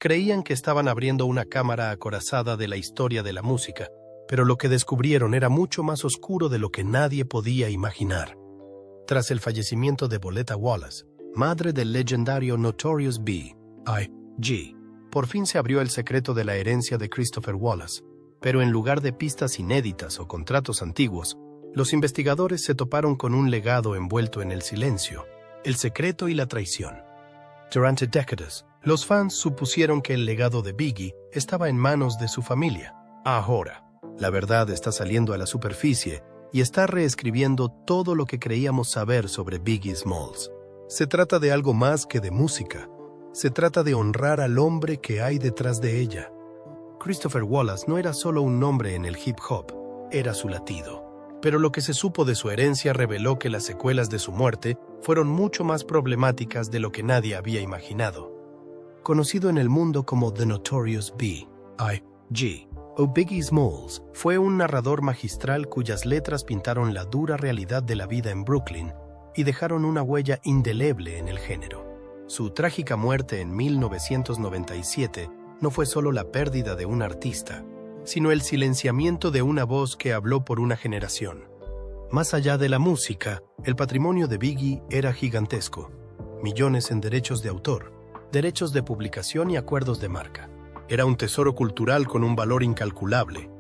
Creían que estaban abriendo una cámara acorazada de la historia de la música, pero lo que descubrieron era mucho más oscuro de lo que nadie podía imaginar. Tras el fallecimiento de Voletta Wallace, madre del legendario Notorious B.I.G., por fin se abrió el secreto de la herencia de Christopher Wallace, pero en lugar de pistas inéditas o contratos antiguos, los investigadores se toparon con un legado envuelto en el silencio, el secreto y la traición. Durante décadas, los fans supusieron que el legado de Biggie estaba en manos de su familia. Ahora, la verdad está saliendo a la superficie y está reescribiendo todo lo que creíamos saber sobre Biggie Smalls. Se trata de algo más que de música. Se trata de honrar al hombre que hay detrás de ella. Christopher Wallace no era solo un nombre en el hip hop, era su latido. Pero lo que se supo de su herencia reveló que las secuelas de su muerte fueron mucho más problemáticas de lo que nadie había imaginado. Conocido en el mundo como The Notorious B.I.G. o Biggie Smalls, fue un narrador magistral cuyas letras pintaron la dura realidad de la vida en Brooklyn y dejaron una huella indeleble en el género. Su trágica muerte en 1997 no fue solo la pérdida de un artista, sino el silenciamiento de una voz que habló por una generación. Más allá de la música, el patrimonio de Biggie era gigantesco. Millones en derechos de autor, derechos de publicación y acuerdos de marca. Era un tesoro cultural con un valor incalculable.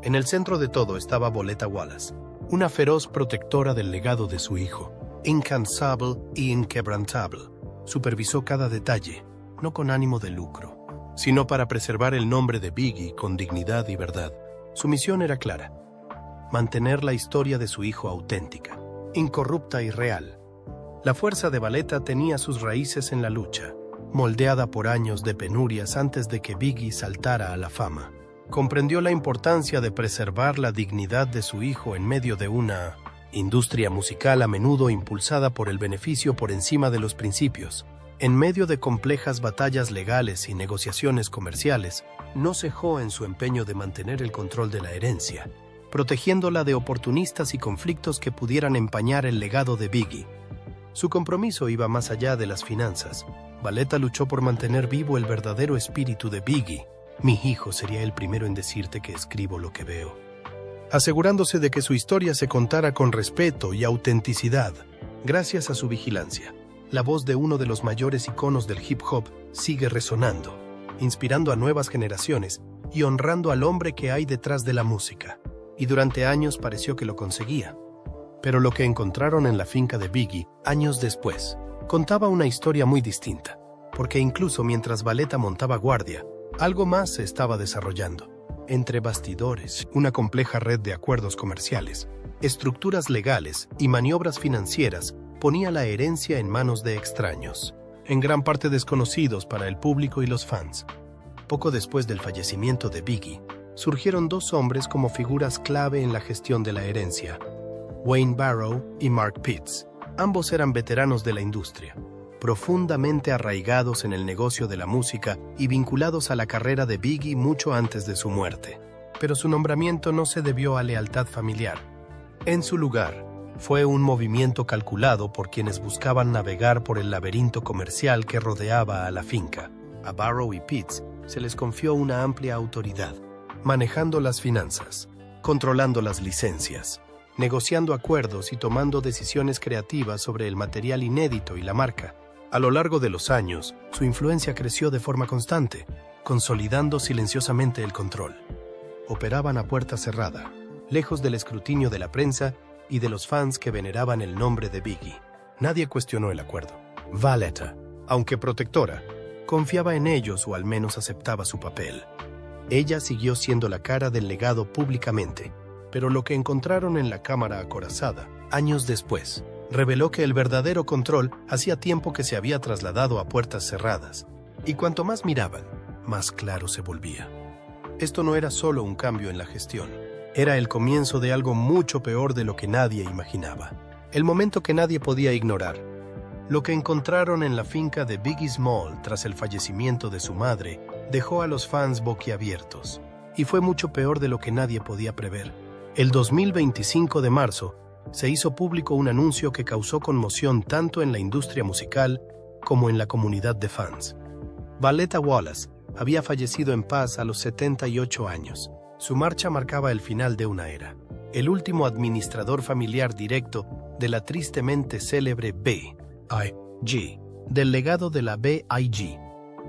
En el centro de todo estaba Voletta Wallace, una feroz protectora del legado de su hijo, incansable e inquebrantable. Supervisó cada detalle, no con ánimo de lucro, sino para preservar el nombre de Biggie con dignidad y verdad. Su misión era clara: mantener la historia de su hijo auténtica, incorrupta y real. La fuerza de Voletta tenía sus raíces en la lucha, moldeada por años de penurias antes de que Biggie saltara a la fama. Comprendió la importancia de preservar la dignidad de su hijo en medio de una industria musical a menudo impulsada por el beneficio por encima de los principios. En medio de complejas batallas legales y negociaciones comerciales, no cejó en su empeño de mantener el control de la herencia, protegiéndola de oportunistas y conflictos que pudieran empañar el legado de Biggie. Su compromiso iba más allá de las finanzas. Voletta luchó por mantener vivo el verdadero espíritu de Biggie. Mi hijo sería el primero en decirte que escribo lo que veo, asegurándose de que su historia se contara con respeto y autenticidad. Gracias a su vigilancia, la voz de uno de los mayores iconos del hip hop sigue resonando, inspirando a nuevas generaciones y honrando al hombre que hay detrás de la música. Y durante años pareció que lo conseguía. Pero lo que encontraron en la finca de Biggie, años después, contaba una historia muy distinta, porque incluso mientras Voletta montaba guardia, algo más se estaba desarrollando. Entre bastidores, una compleja red de acuerdos comerciales, estructuras legales y maniobras financieras ponía la herencia en manos de extraños, en gran parte desconocidos para el público y los fans. Poco después del fallecimiento de Biggie, surgieron dos hombres como figuras clave en la gestión de la herencia: Wayne Barrow y Mark Pitts. Ambos eran veteranos de la industria, profundamente arraigados en el negocio de la música y vinculados a la carrera de Biggie mucho antes de su muerte. Pero su nombramiento no se debió a lealtad familiar. En su lugar, fue un movimiento calculado por quienes buscaban navegar por el laberinto comercial que rodeaba a la finca. A Barrow y Pitts se les confió una amplia autoridad, manejando las finanzas, controlando las licencias, negociando acuerdos y tomando decisiones creativas sobre el material inédito y la marca. A lo largo de los años, su influencia creció de forma constante, consolidando silenciosamente el control. Operaban a puerta cerrada, lejos del escrutinio de la prensa y de los fans que veneraban el nombre de Biggie. Nadie cuestionó el acuerdo. Voletta, aunque protectora, confiaba en ellos o al menos aceptaba su papel. Ella siguió siendo la cara del legado públicamente, pero lo que encontraron en la cámara acorazada, años después, reveló que el verdadero control hacía tiempo que se había trasladado a puertas cerradas, y cuanto más miraban, más claro se volvía. Esto no era solo un cambio en la gestión, era el comienzo de algo mucho peor de lo que nadie imaginaba. El momento que nadie podía ignorar. Lo que encontraron en la finca de Biggie Smalls tras el fallecimiento de su madre dejó a los fans boquiabiertos, y fue mucho peor de lo que nadie podía prever. El 2025 de marzo, se hizo público un anuncio que causó conmoción tanto en la industria musical como en la comunidad de fans. Valetta Wallace había fallecido en paz a los 78 años. Su marcha marcaba el final de una era. El último administrador familiar directo de la tristemente célebre B.I.G., del legado de la B.I.G.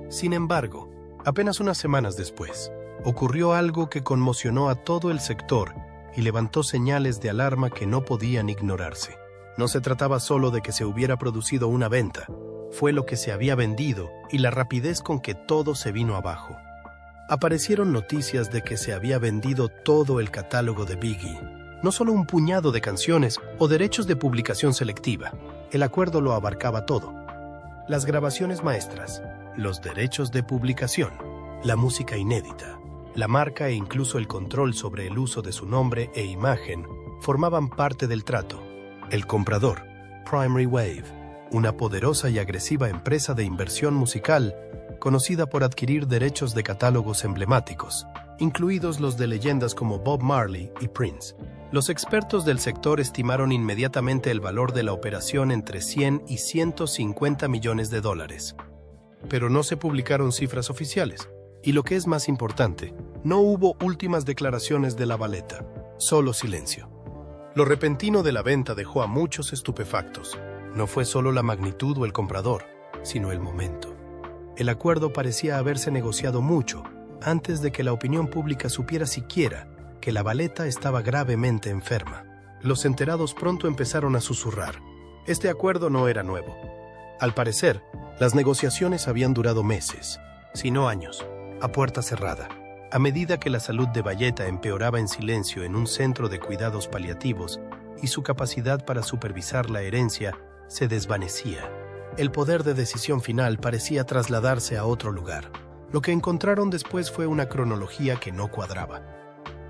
Sin embargo, apenas unas semanas después, ocurrió algo que conmocionó a todo el sector y levantó señales de alarma que no podían ignorarse. No se trataba solo de que se hubiera producido una venta, fue lo que se había vendido y la rapidez con que todo se vino abajo. Aparecieron noticias de que se había vendido todo el catálogo de Biggie, no solo un puñado de canciones o derechos de publicación selectiva. El acuerdo lo abarcaba todo. Las grabaciones maestras, los derechos de publicación, la música inédita, la marca e incluso el control sobre el uso de su nombre e imagen formaban parte del trato. El comprador, Primary Wave, una poderosa y agresiva empresa de inversión musical conocida por adquirir derechos de catálogos emblemáticos, incluidos los de leyendas como Bob Marley y Prince. Los expertos del sector estimaron inmediatamente el valor de la operación entre 100 y 150 millones de dólares. Pero no se publicaron cifras oficiales, y lo que es más importante, no hubo últimas declaraciones de la Valetta, solo silencio. Lo repentino de la venta dejó a muchos estupefactos. No fue solo la magnitud o el comprador, sino el momento. El acuerdo parecía haberse negociado mucho antes de que la opinión pública supiera siquiera que la Valetta estaba gravemente enferma. Los enterados pronto empezaron a susurrar. Este acuerdo no era nuevo. Al parecer, las negociaciones habían durado meses, si no años, a puerta cerrada. A medida que la salud de Valetta empeoraba en silencio en un centro de cuidados paliativos y su capacidad para supervisar la herencia se desvanecía, el poder de decisión final parecía trasladarse a otro lugar. Lo que encontraron después fue una cronología que no cuadraba.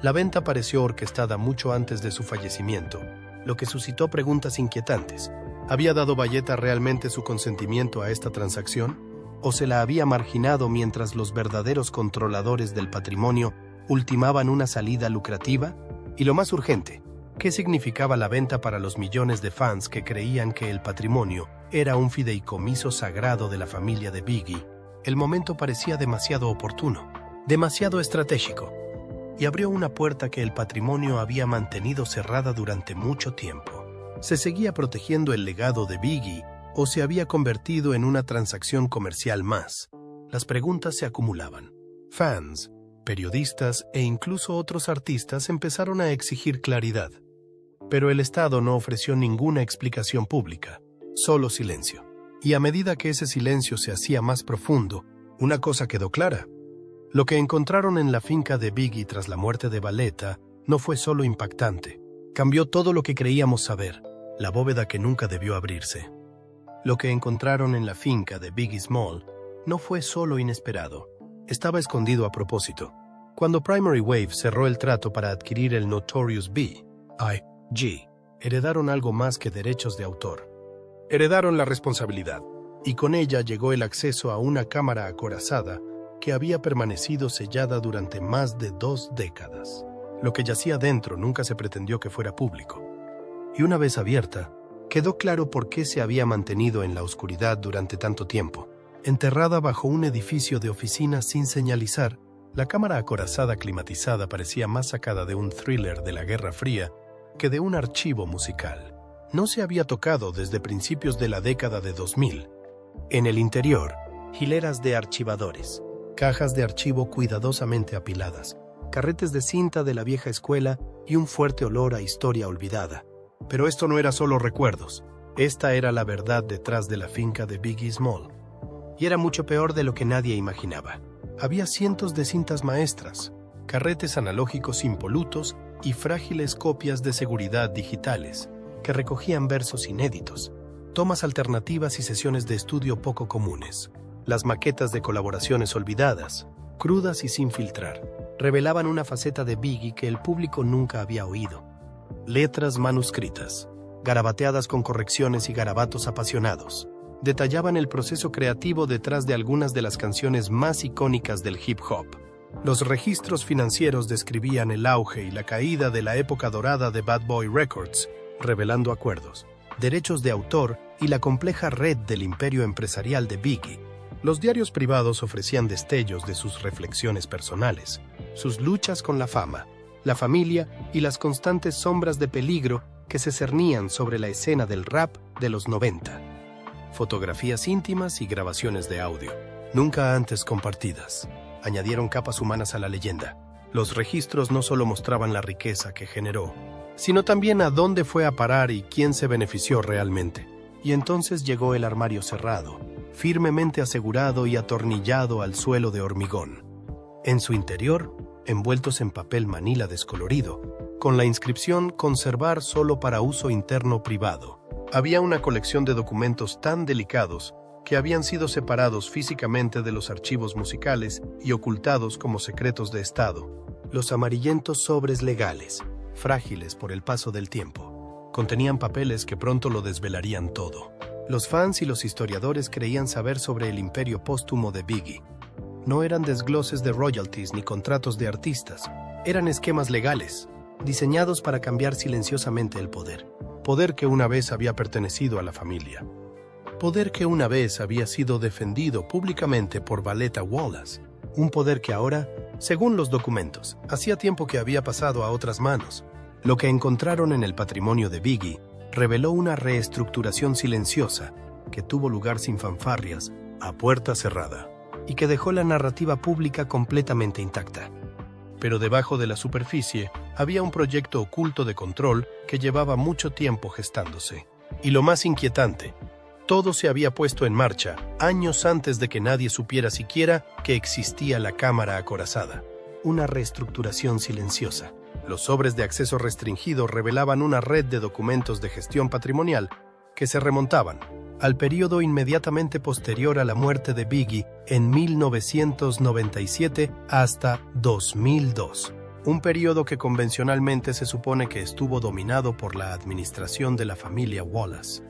La venta pareció orquestada mucho antes de su fallecimiento, lo que suscitó preguntas inquietantes. ¿Había dado Valetta realmente su consentimiento a esta transacción? ¿O se la había marginado mientras los verdaderos controladores del patrimonio ultimaban una salida lucrativa? Y lo más urgente, ¿qué significaba la venta para los millones de fans que creían que el patrimonio era un fideicomiso sagrado de la familia de Biggie? El momento parecía demasiado oportuno, demasiado estratégico, y abrió una puerta que el patrimonio había mantenido cerrada durante mucho tiempo. ¿Se seguía protegiendo el legado de Biggie o se había convertido en una transacción comercial más? Las preguntas se acumulaban. Fans, periodistas e incluso otros artistas empezaron a exigir claridad. Pero el Estado no ofreció ninguna explicación pública, solo silencio. Y a medida que ese silencio se hacía más profundo, una cosa quedó clara. Lo que encontraron en la finca de Biggie tras la muerte de Valetta no fue solo impactante. Cambió todo lo que creíamos saber, la bóveda que nunca debió abrirse. Lo que encontraron en la finca de Biggie Small no fue solo inesperado, estaba escondido a propósito. Cuando Primary Wave cerró el trato para adquirir el Notorious B.I.G., heredaron algo más que derechos de autor. Heredaron la responsabilidad, y con ella llegó el acceso a una cámara acorazada que había permanecido sellada durante más de 2 décadas. Lo que yacía dentro nunca se pretendió que fuera público. Y una vez abierta, quedó claro por qué se había mantenido en la oscuridad durante tanto tiempo. Enterrada bajo un edificio de oficinas sin señalizar, la cámara acorazada climatizada parecía más sacada de un thriller de la Guerra Fría que de un archivo musical. No se había tocado desde principios de la década de 2000. En el interior, hileras de archivadores, cajas de archivo cuidadosamente apiladas, carretes de cinta de la vieja escuela y un fuerte olor a historia olvidada. Pero esto no era solo recuerdos. Esta era la verdad detrás de la finca de Biggie Small. Y era mucho peor de lo que nadie imaginaba. Había cientos de cintas maestras, carretes analógicos impolutos y frágiles copias de seguridad digitales que recogían versos inéditos, tomas alternativas y sesiones de estudio poco comunes. Las maquetas de colaboraciones olvidadas, crudas y sin filtrar, revelaban una faceta de Biggie que el público nunca había oído. Letras manuscritas, garabateadas con correcciones y garabatos apasionados, detallaban el proceso creativo detrás de algunas de las canciones más icónicas del hip hop. Los registros financieros describían el auge y la caída de la época dorada de Bad Boy Records, revelando acuerdos, derechos de autor y la compleja red del imperio empresarial de Biggie. Los diarios privados ofrecían destellos de sus reflexiones personales, sus luchas con la fama, la familia y las constantes sombras de peligro que se cernían sobre la escena del rap de los 90. Fotografías íntimas y grabaciones de audio, nunca antes compartidas, añadieron capas humanas a la leyenda. Los registros no solo mostraban la riqueza que generó, sino también a dónde fue a parar y quién se benefició realmente. Y entonces llegó el armario cerrado, firmemente asegurado y atornillado al suelo de hormigón. En su interior, envueltos en papel manila descolorido, con la inscripción «Conservar solo para uso interno privado», había una colección de documentos tan delicados que habían sido separados físicamente de los archivos musicales y ocultados como secretos de Estado. Los amarillentos sobres legales, frágiles por el paso del tiempo, contenían papeles que pronto lo desvelarían todo. Los fans y los historiadores creían saber sobre el imperio póstumo de Biggie. No eran desgloses de royalties ni contratos de artistas, eran esquemas legales, diseñados para cambiar silenciosamente el poder. Poder que una vez había pertenecido a la familia. Poder que una vez había sido defendido públicamente por Voletta Wallace. Un poder que ahora, según los documentos, hacía tiempo que había pasado a otras manos. Lo que encontraron en el patrimonio de Biggie reveló una reestructuración silenciosa que tuvo lugar sin fanfarrias, a puerta cerrada, y que dejó la narrativa pública completamente intacta. Pero debajo de la superficie había un proyecto oculto de control que llevaba mucho tiempo gestándose. Y lo más inquietante, todo se había puesto en marcha años antes de que nadie supiera siquiera que existía la cámara acorazada. Una reestructuración silenciosa. Los sobres de acceso restringido revelaban una red de documentos de gestión patrimonial que se remontaban al periodo inmediatamente posterior a la muerte de Biggie en 1997 hasta 2002, un periodo que convencionalmente se supone que estuvo dominado por la administración de la familia Wallace.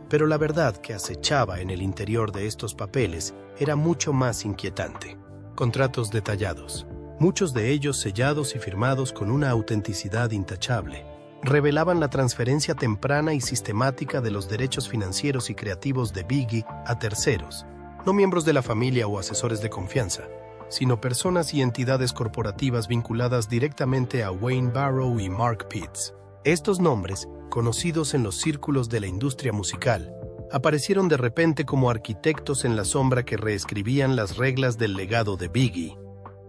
Pero la verdad que acechaba en el interior de estos papeles era mucho más inquietante. Contratos detallados, muchos de ellos sellados y firmados con una autenticidad intachable, revelaban la transferencia temprana y sistemática de los derechos financieros y creativos de Biggie a terceros, no miembros de la familia o asesores de confianza, sino personas y entidades corporativas vinculadas directamente a Wayne Barrow y Mark Pitts. Estos nombres, conocidos en los círculos de la industria musical, aparecieron de repente como arquitectos en la sombra que reescribían las reglas del legado de Biggie.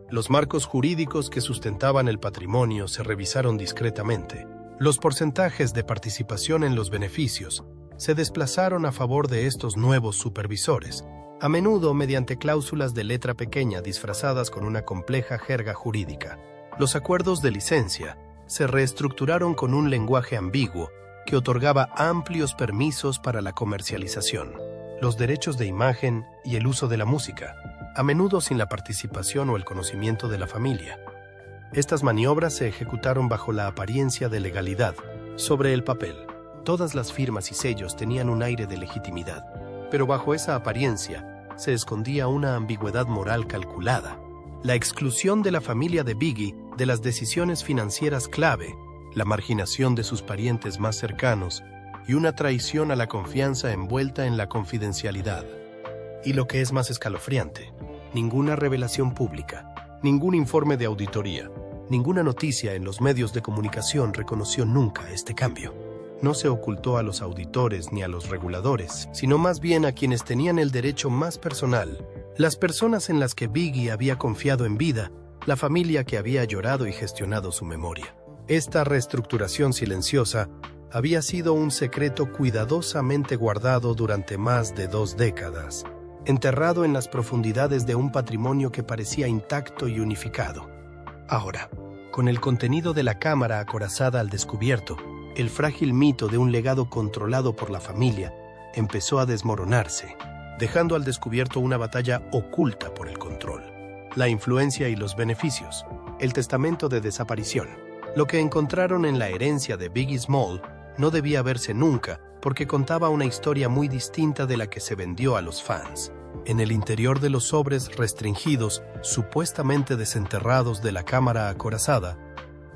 Los marcos jurídicos que sustentaban el patrimonio se revisaron discretamente. Los porcentajes de participación en los beneficios se desplazaron a favor de estos nuevos supervisores, a menudo mediante cláusulas de letra pequeña disfrazadas con una compleja jerga jurídica. Los acuerdos de licencia se reestructuraron con un lenguaje ambiguo que otorgaba amplios permisos para la comercialización, los derechos de imagen y el uso de la música, a menudo sin la participación o el conocimiento de la familia. Estas maniobras se ejecutaron bajo la apariencia de legalidad. Sobre el papel, todas las firmas y sellos tenían un aire de legitimidad, pero bajo esa apariencia se escondía una ambigüedad moral calculada. La exclusión de la familia de Biggie de las decisiones financieras clave, la marginación de sus parientes más cercanos y una traición a la confianza envuelta en la confidencialidad. Y lo que es más escalofriante, ninguna revelación pública, ningún informe de auditoría, ninguna noticia en los medios de comunicación reconoció nunca este cambio. No se ocultó a los auditores ni a los reguladores, sino más bien a quienes tenían el derecho más personal, las personas en las que Biggie había confiado en vida, la familia que había llorado y gestionado su memoria. Esta reestructuración silenciosa había sido un secreto cuidadosamente guardado durante más de 2 décadas, enterrado en las profundidades de un patrimonio que parecía intacto y unificado. Ahora, con el contenido de la cámara acorazada al descubierto, el frágil mito de un legado controlado por la familia empezó a desmoronarse, dejando al descubierto una batalla oculta por el control, la influencia y los beneficios, el testamento de desaparición. Lo que encontraron en la herencia de Biggie Small no debía verse nunca porque contaba una historia muy distinta de la que se vendió a los fans. En el interior de los sobres restringidos, supuestamente desenterrados de la cámara acorazada,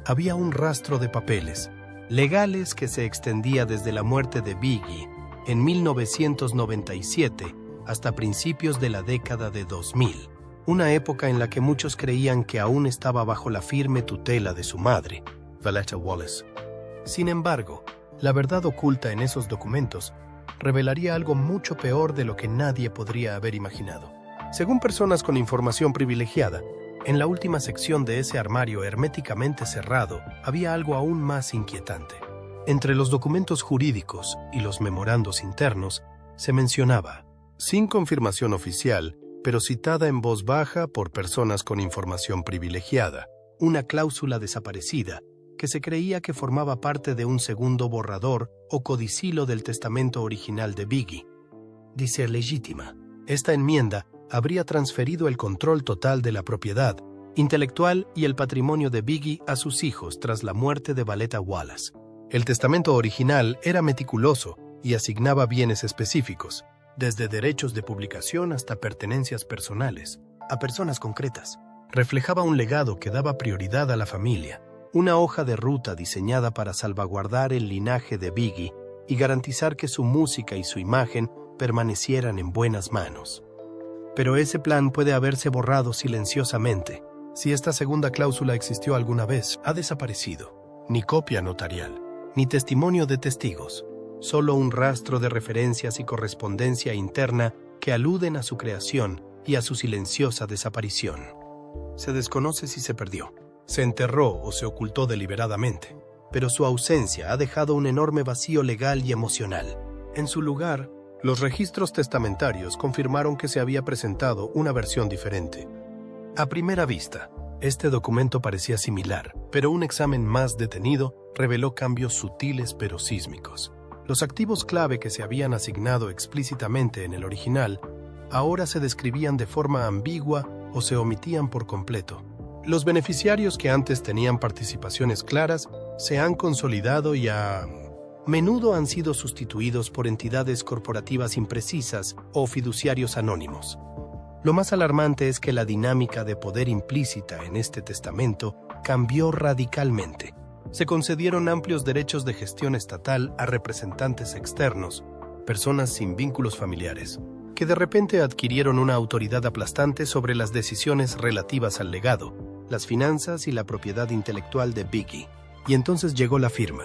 había un rastro de papeles legales que se extendía desde la muerte de Biggie en 1997 hasta principios de la década de 2000, una época en la que muchos creían que aún estaba bajo la firme tutela de su madre, Violetta Wallace. Sin embargo, la verdad oculta en esos documentos revelaría algo mucho peor de lo que nadie podría haber imaginado. Según personas con información privilegiada, en la última sección de ese armario herméticamente cerrado había algo aún más inquietante. Entre los documentos jurídicos y los memorandos internos se mencionaba, sin confirmación oficial, pero citada en voz baja por personas con información privilegiada, una cláusula desaparecida que se creía que formaba parte de un segundo borrador o codicilo del testamento original de Biggie. Dice legítima. Esta enmienda habría transferido el control total de la propiedad intelectual y el patrimonio de Biggie a sus hijos tras la muerte de Violetta Wallace. El testamento original era meticuloso y asignaba bienes específicos, desde derechos de publicación hasta pertenencias personales, a personas concretas. Reflejaba un legado que daba prioridad a la familia, una hoja de ruta diseñada para salvaguardar el linaje de Biggie y garantizar que su música y su imagen permanecieran en buenas manos. Pero ese plan puede haberse borrado silenciosamente. Si esta segunda cláusula existió alguna vez, ha desaparecido. Ni copia notarial, ni testimonio de testigos, solo un rastro de referencias y correspondencia interna que aluden a su creación y a su silenciosa desaparición. Se desconoce si se perdió, se enterró o se ocultó deliberadamente, pero su ausencia ha dejado un enorme vacío legal y emocional. En su lugar, los registros testamentarios confirmaron que se había presentado una versión diferente. A primera vista, este documento parecía similar, pero un examen más detenido reveló cambios sutiles pero sísmicos. Los activos clave que se habían asignado explícitamente en el original ahora se describían de forma ambigua o se omitían por completo. Los beneficiarios que antes tenían participaciones claras se han consolidado y a menudo han sido sustituidos por entidades corporativas imprecisas o fiduciarios anónimos. Lo más alarmante es que la dinámica de poder implícita en este testamento cambió radicalmente. Se concedieron amplios derechos de gestión estatal a representantes externos, personas sin vínculos familiares, que de repente adquirieron una autoridad aplastante sobre las decisiones relativas al legado, las finanzas y la propiedad intelectual de Biggie. Y entonces llegó la firma.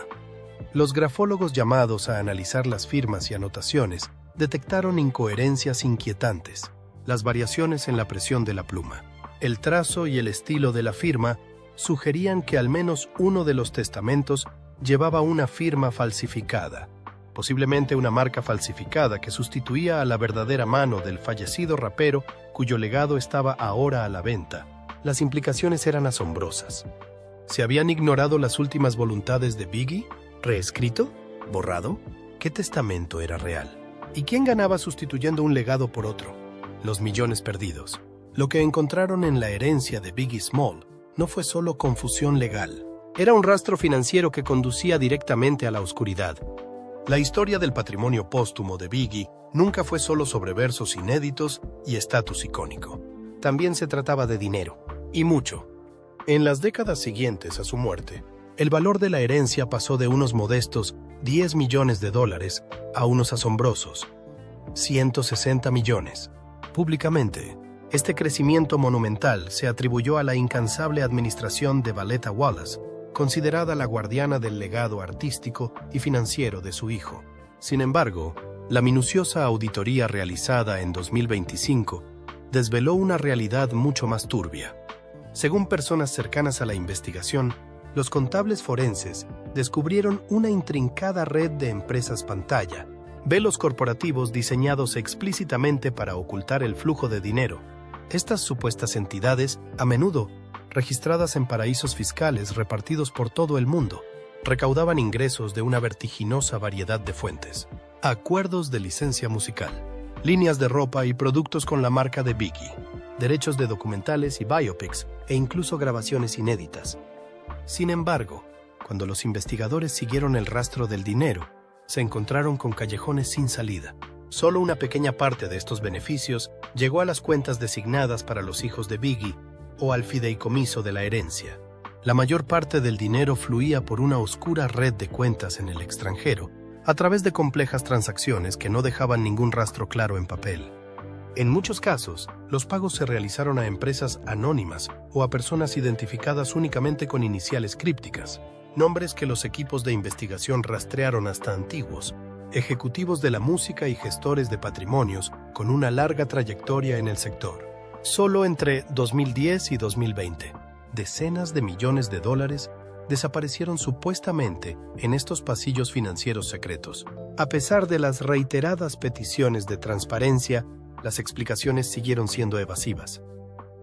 Los grafólogos llamados a analizar las firmas y anotaciones detectaron incoherencias inquietantes, las variaciones en la presión de la pluma, el trazo y el estilo de la firma sugerían que al menos uno de los testamentos llevaba una firma falsificada, posiblemente una marca falsificada que sustituía a la verdadera mano del fallecido rapero cuyo legado estaba ahora a la venta. Las implicaciones eran asombrosas. ¿Se habían ignorado las últimas voluntades de Biggie? ¿Reescrito? ¿Borrado? ¿Qué testamento era real? ¿Y quién ganaba sustituyendo un legado por otro? Los millones perdidos. Lo que encontraron en la herencia de Biggie Small no fue solo confusión legal. Era un rastro financiero que conducía directamente a la oscuridad. La historia del patrimonio póstumo de Biggie nunca fue solo sobre versos inéditos y estatus icónico. También se trataba de dinero, y mucho. En las décadas siguientes a su muerte, el valor de la herencia pasó de unos modestos $10 millones a unos asombrosos $160 millones. Públicamente, este crecimiento monumental se atribuyó a la incansable administración de Violetta Wallace, considerada la guardiana del legado artístico y financiero de su hijo. Sin embargo, la minuciosa auditoría realizada en 2025 desveló una realidad mucho más turbia. Según personas cercanas a la investigación, los contables forenses descubrieron una intrincada red de empresas pantalla, velos corporativos diseñados explícitamente para ocultar el flujo de dinero. Estas supuestas entidades, a menudo registradas en paraísos fiscales repartidos por todo el mundo, recaudaban ingresos de una vertiginosa variedad de fuentes. Acuerdos de licencia musical, líneas de ropa y productos con la marca de Biggie, derechos de documentales y biopics e incluso grabaciones inéditas. Sin embargo, cuando los investigadores siguieron el rastro del dinero, se encontraron con callejones sin salida. Solo una pequeña parte de estos beneficios llegó a las cuentas designadas para los hijos de Biggie o al fideicomiso de la herencia. La mayor parte del dinero fluía por una oscura red de cuentas en el extranjero, a través de complejas transacciones que no dejaban ningún rastro claro en papel. En muchos casos, los pagos se realizaron a empresas anónimas o a personas identificadas únicamente con iniciales crípticas, nombres que los equipos de investigación rastrearon hasta antiguos, ejecutivos de la música y gestores de patrimonios con una larga trayectoria en el sector. Solo entre 2010 y 2020, decenas de millones de dólares desaparecieron supuestamente en estos pasillos financieros secretos. A pesar de las reiteradas peticiones de transparencia, las explicaciones siguieron siendo evasivas.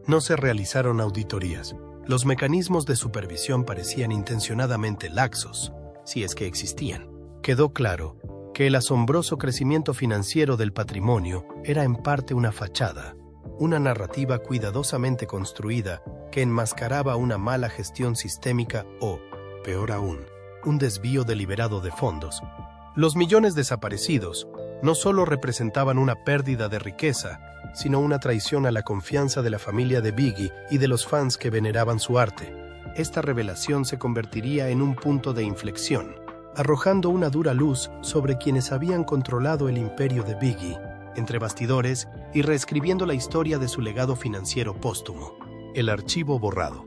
No se realizaron auditorías. Los mecanismos de supervisión parecían intencionadamente laxos, si es que existían. Quedó claro que el asombroso crecimiento financiero del patrimonio era en parte una fachada, una narrativa cuidadosamente construida que enmascaraba una mala gestión sistémica o, peor aún, un desvío deliberado de fondos. Los millones desaparecidos no solo representaban una pérdida de riqueza, sino una traición a la confianza de la familia de Biggie y de los fans que veneraban su arte. Esta revelación se convertiría en un punto de inflexión, arrojando una dura luz sobre quienes habían controlado el imperio de Biggie, entre bastidores y reescribiendo la historia de su legado financiero póstumo, el archivo borrado.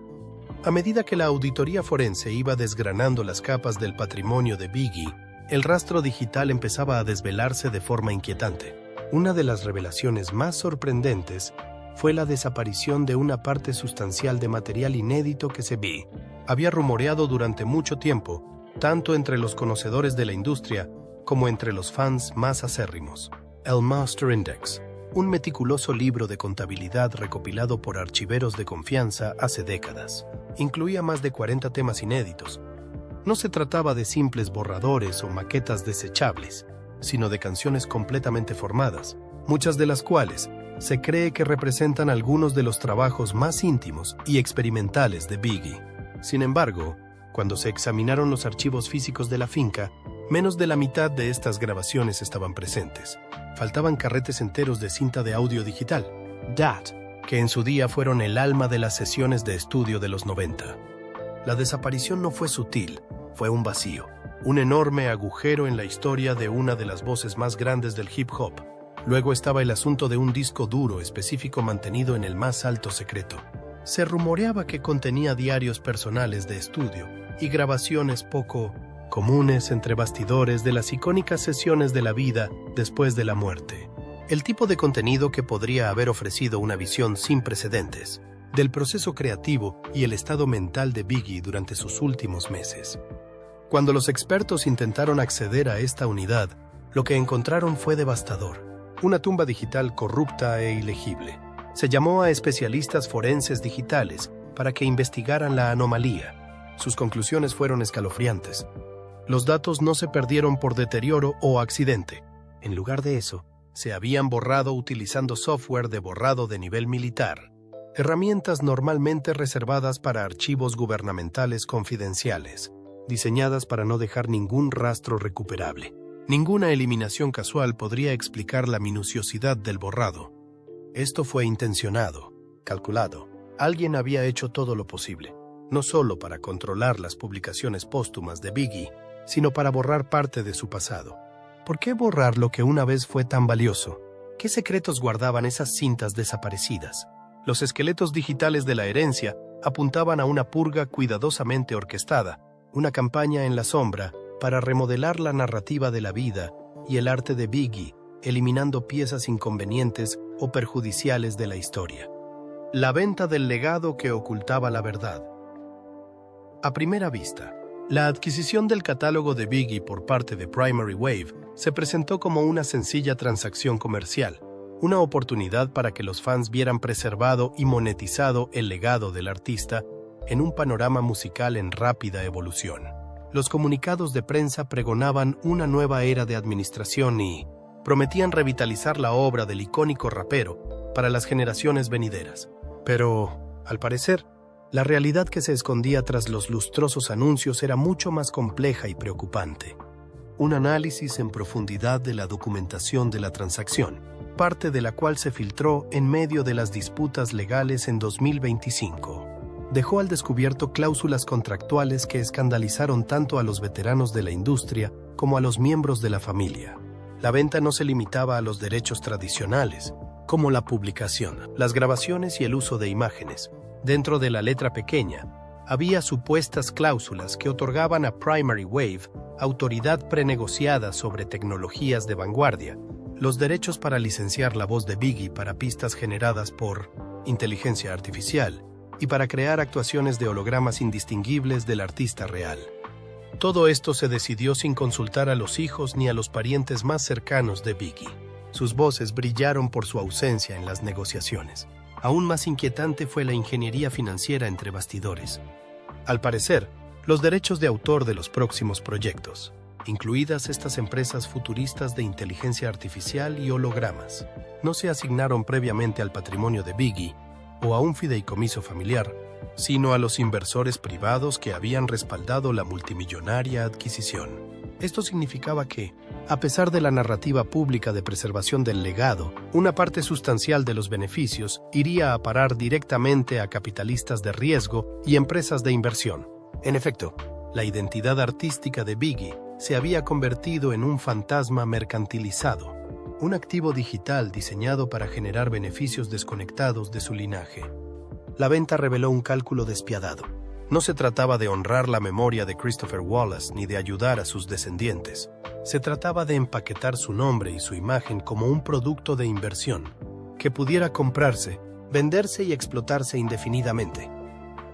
A medida que la auditoría forense iba desgranando las capas del patrimonio de Biggie, el rastro digital empezaba a desvelarse de forma inquietante. Una de las revelaciones más sorprendentes fue la desaparición de una parte sustancial de material inédito que se había rumoreado durante mucho tiempo, tanto entre los conocedores de la industria como entre los fans más acérrimos. El Master Index, un meticuloso libro de contabilidad recopilado por archiveros de confianza hace décadas, incluía más de 40 temas inéditos. No se trataba de simples borradores o maquetas desechables, sino de canciones completamente formadas, muchas de las cuales se cree que representan algunos de los trabajos más íntimos y experimentales de Biggie. Sin embargo, cuando se examinaron los archivos físicos de la finca, menos de la mitad de estas grabaciones estaban presentes. Faltaban carretes enteros de cinta de audio digital, DAT, que en su día fueron el alma de las sesiones de estudio de los 90. La desaparición no fue sutil, fue un vacío, un enorme agujero en la historia de una de las voces más grandes del hip hop. Luego estaba el asunto de un disco duro específico mantenido en el más alto secreto. Se rumoreaba que contenía diarios personales de estudio y grabaciones poco comunes entre bastidores de las icónicas sesiones de la vida después de la muerte. El tipo de contenido que podría haber ofrecido una visión sin precedentes del proceso creativo y el estado mental de Biggie durante sus últimos meses. Cuando los expertos intentaron acceder a esta unidad, lo que encontraron fue devastador. Una tumba digital corrupta e ilegible. Se llamó a especialistas forenses digitales para que investigaran la anomalía. Sus conclusiones fueron escalofriantes. Los datos no se perdieron por deterioro o accidente. En lugar de eso, se habían borrado utilizando software de borrado de nivel militar, herramientas normalmente reservadas para archivos gubernamentales confidenciales, diseñadas para no dejar ningún rastro recuperable. Ninguna eliminación casual podría explicar la minuciosidad del borrado. Esto fue intencionado, calculado. Alguien había hecho todo lo posible, no solo para controlar las publicaciones póstumas de Biggie, sino para borrar parte de su pasado. ¿Por qué borrar lo que una vez fue tan valioso? ¿Qué secretos guardaban esas cintas desaparecidas? Los esqueletos digitales de la herencia apuntaban a una purga cuidadosamente orquestada, una campaña en la sombra para remodelar la narrativa de la vida y el arte de Biggie, eliminando piezas inconvenientes o perjudiciales de la historia. La venta del legado que ocultaba la verdad. A primera vista, la adquisición del catálogo de Biggie por parte de Primary Wave se presentó como una sencilla transacción comercial, una oportunidad para que los fans vieran preservado y monetizado el legado del artista en un panorama musical en rápida evolución. Los comunicados de prensa pregonaban una nueva era de administración y prometían revitalizar la obra del icónico rapero para las generaciones venideras. Pero, al parecer, la realidad que se escondía tras los lustrosos anuncios era mucho más compleja y preocupante. Un análisis en profundidad de la documentación de la transacción, parte de la cual se filtró en medio de las disputas legales en 2025, dejó al descubierto cláusulas contractuales que escandalizaron tanto a los veteranos de la industria como a los miembros de la familia. La venta no se limitaba a los derechos tradicionales, como la publicación, las grabaciones y el uso de imágenes. Dentro de la letra pequeña, había supuestas cláusulas que otorgaban a Primary Wave autoridad prenegociada sobre tecnologías de vanguardia, los derechos para licenciar la voz de Biggie para pistas generadas por inteligencia artificial y para crear actuaciones de hologramas indistinguibles del artista real. Todo esto se decidió sin consultar a los hijos ni a los parientes más cercanos de Biggie. Sus voces brillaron por su ausencia en las negociaciones. Aún más inquietante fue la ingeniería financiera entre bastidores. Al parecer, los derechos de autor de los próximos proyectos, incluidas estas empresas futuristas de inteligencia artificial y hologramas, no se asignaron previamente al patrimonio de Biggie o a un fideicomiso familiar, sino a los inversores privados que habían respaldado la multimillonaria adquisición. Esto significaba que, a pesar de la narrativa pública de preservación del legado, una parte sustancial de los beneficios iría a parar directamente a capitalistas de riesgo y empresas de inversión. En efecto, la identidad artística de Biggie se había convertido en un fantasma mercantilizado, un activo digital diseñado para generar beneficios desconectados de su linaje. La venta reveló un cálculo despiadado. No se trataba de honrar la memoria de Christopher Wallace ni de ayudar a sus descendientes. Se trataba de empaquetar su nombre y su imagen como un producto de inversión, que pudiera comprarse, venderse y explotarse indefinidamente.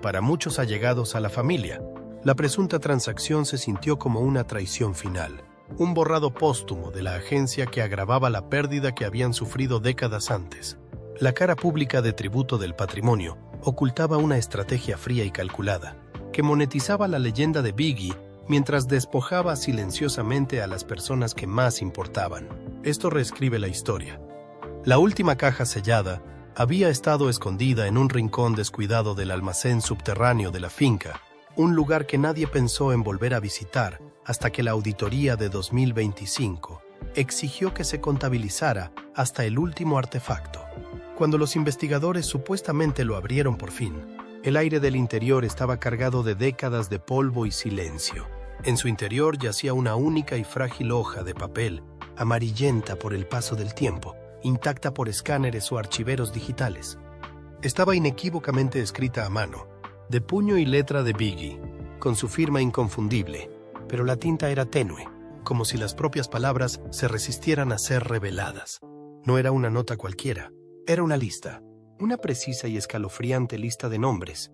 Para muchos allegados a la familia, la presunta transacción se sintió como una traición final, un borrado póstumo de la agencia que agravaba la pérdida que habían sufrido décadas antes. La cara pública de tributo del patrimonio ocultaba una estrategia fría y calculada, que monetizaba la leyenda de Biggie mientras despojaba silenciosamente a las personas que más importaban. Esto reescribe la historia. La última caja sellada había estado escondida en un rincón descuidado del almacén subterráneo de la finca, un lugar que nadie pensó en volver a visitar hasta que la auditoría de 2025 exigió que se contabilizara hasta el último artefacto. Cuando los investigadores supuestamente lo abrieron por fin, el aire del interior estaba cargado de décadas de polvo y silencio. En su interior yacía una única y frágil hoja de papel, amarillenta por el paso del tiempo, intacta por escáneres o archiveros digitales. Estaba inequívocamente escrita a mano, de puño y letra de Biggie, con su firma inconfundible, pero la tinta era tenue, como si las propias palabras se resistieran a ser reveladas. No era una nota cualquiera. Era una lista, una precisa y escalofriante lista de nombres,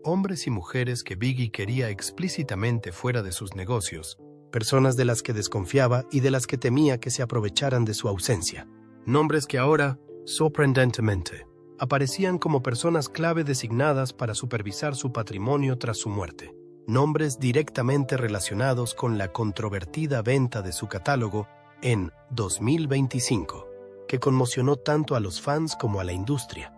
hombres y mujeres que Biggie quería explícitamente fuera de sus negocios, personas de las que desconfiaba y de las que temía que se aprovecharan de su ausencia. Nombres que ahora, sorprendentemente, aparecían como personas clave designadas para supervisar su patrimonio tras su muerte. Nombres directamente relacionados con la controvertida venta de su catálogo en 2025. Que conmocionó tanto a los fans como a la industria.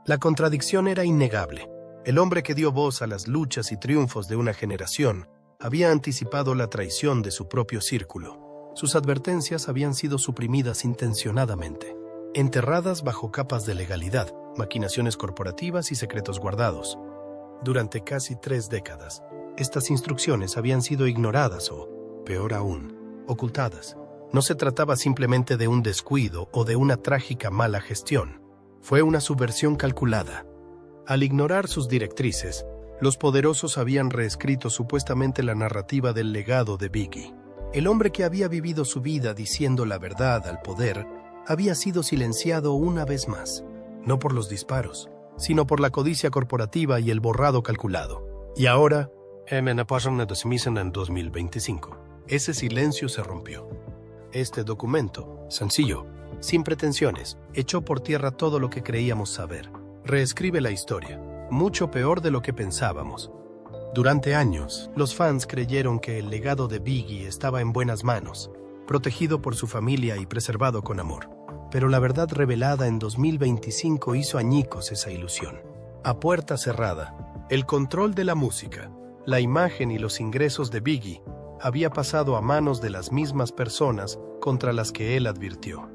La contradicción era innegable. El hombre que dio voz a las luchas y triunfos de una generación había anticipado la traición de su propio círculo. Sus advertencias habían sido suprimidas intencionadamente, enterradas bajo capas de legalidad, maquinaciones corporativas y secretos guardados. Durante casi 3 décadas, estas instrucciones habían sido ignoradas o, peor aún, ocultadas. No se trataba simplemente de un descuido o de una trágica mala gestión. Fue una subversión calculada. Al ignorar sus directrices, los poderosos habían reescrito supuestamente la narrativa del legado de Biggie. El hombre que había vivido su vida diciendo la verdad al poder había sido silenciado una vez más, no por los disparos, sino por la codicia corporativa y el borrado calculado. Y ahora, en 2025, ese silencio se rompió. Este documento, sencillo, sin pretensiones, echó por tierra todo lo que creíamos saber. Reescribe la historia, mucho peor de lo que pensábamos. Durante años, los fans creyeron que el legado de Biggie estaba en buenas manos, protegido por su familia y preservado con amor. Pero la verdad revelada en 2025 hizo añicos esa ilusión. A puerta cerrada, el control de la música, la imagen y los ingresos de Biggie había pasado a manos de las mismas personas contra las que él advirtió.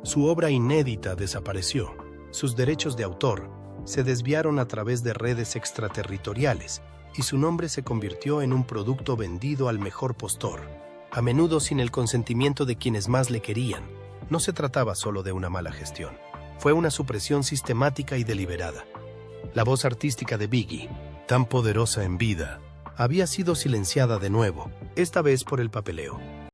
Su obra inédita desapareció. Sus derechos de autor se desviaron a través de redes extraterritoriales y su nombre se convirtió en un producto vendido al mejor postor, a menudo sin el consentimiento de quienes más le querían. No se trataba solo de una mala gestión. fue una supresión sistemática y deliberada. La voz artística de Biggie, tan poderosa en vida, había sido silenciada de nuevo, esta vez por el papeleo.